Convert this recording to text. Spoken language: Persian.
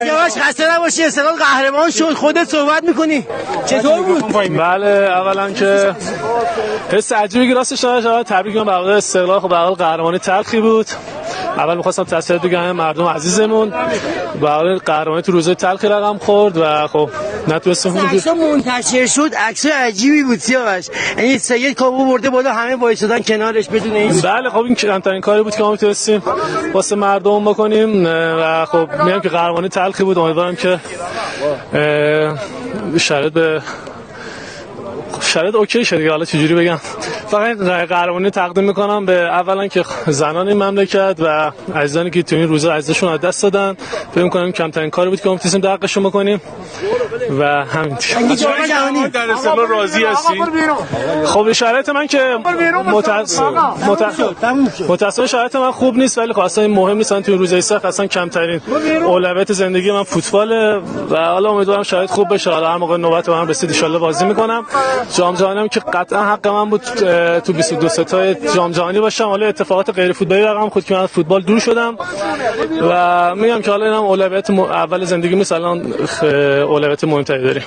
یواش خسته نباشی، استقلال قهرمان شد. خودت صحبت میکنی چطور بود؟ بله اولا که حس عجیبی که راستش داشت. تبریک میگم به استقلال. خب به حال قهرمانی تلخی بود. اول می‌خواستم تسلیت بگم مردم عزیزمون، به حال قهرمانی تو روزهای تلخی رقم خورد و خب نتونستیم. عکس‌ها منتشر شد، عکس عجیبی بود سیاوش. یعنی سید کابو برده بالا، همه وایسادن کنارش بدون هیچ. بله خب این کمترین کاری بود که ما میتونستیم واسه مردم بکنیم و خب میگم که قهرمانی تلخی بود. امیدوارم که شرایط اوکی شد. حالا چجوری بگم، فقط قهرمانی تقدیم میکنم به اولا که زنان این مملکت و عزیزانی که تو این روزا عزیزشون از دست دادن. فکر می‌کنم کمترین کاری بود که ما می‌تونستیم در حقشون بکنیم و همین. در استقلال راضی هستی؟ خب شرایط من که متأسفانه شرایط من خوب نیست، ولی خب اصلا مهم نیست. تو این روزای سخت اصلا کمترین اولویت زندگی من فوتباله و حالا امیدوارم شرایط خوب بشه. حالا هر موقع نوبت من رسید ان شاءالله بازی میکنم. جام جهانی که قطعا حق من بود تو 22 ستای جام جهانی باشم. حالا اتفاقات غیر فوتبالی رقم خود که من از فوتبال دور شدم و میگم که حالا اینم اولویت اول زندگی نیست، الان اولویت مهمتری داریم.